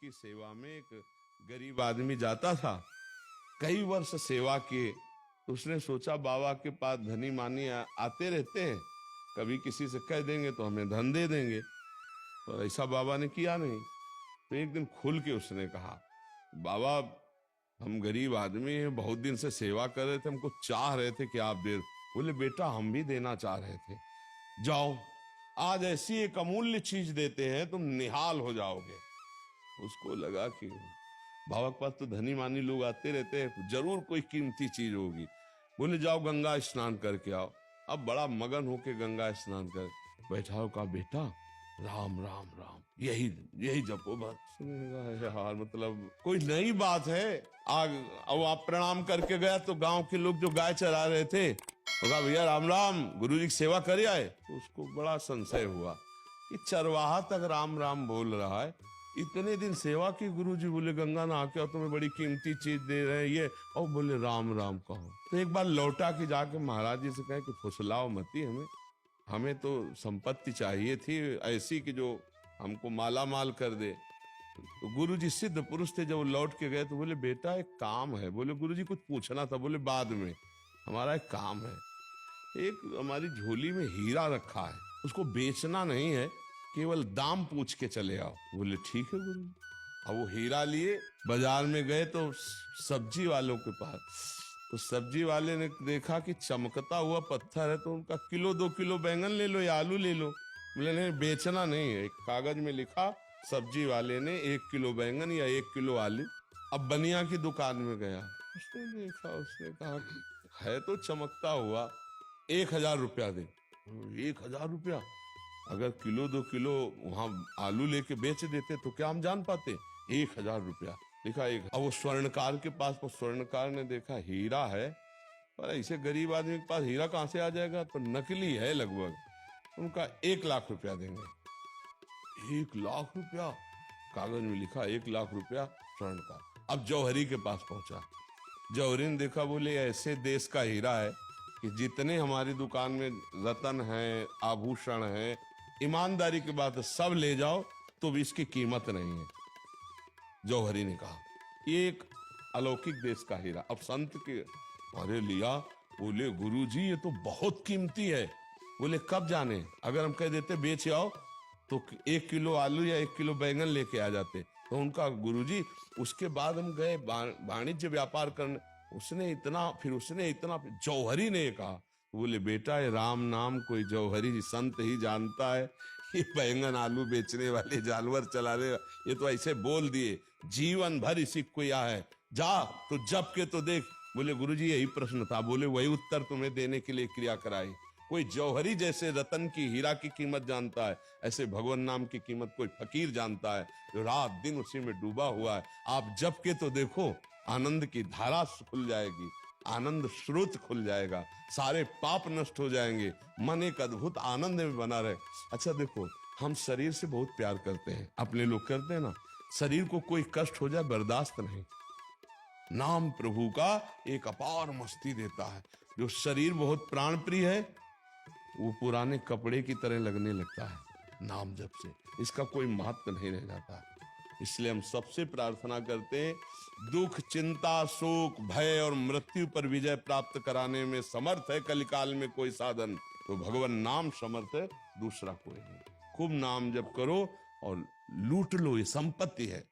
की सेवा में एक गरीब आदमी जाता था, कई वर्ष सेवा किए। तो उसने सोचा बाबा के पास धनी मानी आते रहते हैं, कभी किसी से कह देंगे तो हमें धन दे देंगे। तो ऐसा बाबा ने किया नहीं। तो एक दिन खुल के उसने कहा, बाबा हम गरीब आदमी हैं, बहुत दिन से सेवा कर रहे थे, हमको चाह रहे थे कि आप दे। बोले बेटा हम भी देना चाह रहे थे, जाओ आज ऐसी एक अमूल्य चीज देते हैं तुम निहाल हो जाओगे। उसको लगा कि बाबा के पास तो धनी मानी लोग आते रहते हैं, जरूर कोई कीमती चीज होगी। बोले जाओ गंगा स्नान करके आओ। अब बड़ा मगन होके गंगा स्नान कर बैठा हो, कहा बेटा राम राम राम यही यही जपो बस। यार मतलब कोई नई बात है। आग अब आप प्रणाम करके गया तो गांव के लोग जो गाय चरा रहे थे तो कहा भैया राम राम गुरुजी की सेवा कर आए। तो उसको बड़ा संशय हुआ कि चरवाहा तक राम राम बोल रहा है, इतने दिन सेवा की गुरुजी। बोले गंगा नहा के तुम्हें बड़ी कीमती चीज दे रहे हैं ये, और बोले राम राम कहो। तो एक बार लौटा के जाके महाराज जी से कहे कि फुसलाओ मती, हमें तो संपत्ति चाहिए थी ऐसी कि जो हमको माला माल कर दे। तो गुरुजी सिद्ध पुरुष थे, जब वो लौट के गए तो बोले बेटा एक काम है। बोले गुरुजी कुछ पूछना था। बोले बाद में, हमारा एक काम है, एक हमारी झोली में हीरा रखा है, उसको बेचना नहीं है, केवल दाम पूछ के चले आओ। बोले ठीक है गुरु। अब वो हीरा लिए बाजार में गए तो सब्जी वालों के पास, तो सब्जी वाले ने देखा कि चमकता हुआ पत्थर है, तो उनका किलो 2 किलो बैंगन ले लो या आलू ले लो। बोले नहीं बेचना नहीं है। एक कागज में लिखा, सब्जी वाले ने 1 किलो बैंगन या 1 किलो आलू। अब बनिया की दुकान में गया, उसने देखा, उसने कहा है तो चमकता हुआ, 1000 रुपया दे। 1000 रुपया? अगर किलो 2 किलो वहां आलू लेके बेच देते तो क्या हम जान पाते। 1000 रुपया लिखा। एक अब वो स्वर्णकार के पास, वो स्वर्णकार ने देखा हीरा है, पर ऐसे गरीब आदमी के पास हीरा कहां से आ जाएगा, तो नकली है लगभग। उनका 1 लाख रुपया देंगे। 1 लाख रुपया कागज में लिखा, 1 लाख रुपया स्वर्णकार। अब जौहरी के पास पहुंचा, जौहरी ने देखा, बोले ऐसे देश का हीरा है कि जितने हमारी दुकान में रतन है, आभूषण है, ईमानदारी की बात है, सब ले जाओ तो भी इसकी कीमत नहीं है। जौहरी ने कहा ये एक अलौकिक देश का हीरा। अब संत के अरे लिया। बोले गुरुजी ये तो बहुत कीमती है। बोले कब जाने, अगर हम कह देते बेच आओ तो 1 किलो आलू या 1 किलो बैंगन लेके आ जाते। तो उनका गुरुजी, उसके बाद हम गए वाणिज्य व्यापार करने, उसने इतना जौहरी ने कहा। बोले बेटा ये राम नाम कोई जौहरी संत ही जानता है, ये बैंगन आलू बेचने वाले जानवर चला रहे, ये तो ऐसे बोल दिए, जीवन भर इसी को या है, जा तो जप के तो देख। बोले गुरुजी यही प्रश्न था। बोले वही उत्तर तुम्हें देने के लिए क्रिया कराई। कोई जौहरी जैसे रतन की, हीरा की कीमत जानता है, ऐसे भगवान नाम की कीमत कोई फकीर जानता है जो रात दिन उसी में डूबा हुआ है। आप जप के तो देखो, आनंद की धारा खुल जाएगी, आनंद स्रोत खुल जाएगा, सारे पाप नष्ट हो जाएंगे, मन एक अद्भुत आनंद में बना रहे। अच्छा देखो, हम शरीर से बहुत प्यार करते हैं, अपने लोग करते हैं ना, शरीर को कोई कष्ट हो जाए बर्दाश्त नहीं। नाम प्रभु का एक अपार मस्ती देता है। जो शरीर बहुत प्राण प्रिय है वो पुराने कपड़े की तरह लगने लगता है नाम जप से, इसका कोई महत्व नहीं रह जाता। इसलिए हम सबसे प्रार्थना करते हैं, दुख चिंता शोक भय और मृत्यु पर विजय प्राप्त कराने में समर्थ है कलिकाल में कोई साधन, तो भगवान नाम समर्थ है, दूसरा कोई नहीं। खूब नाम जप करो और लूट लो, ये संपत्ति है।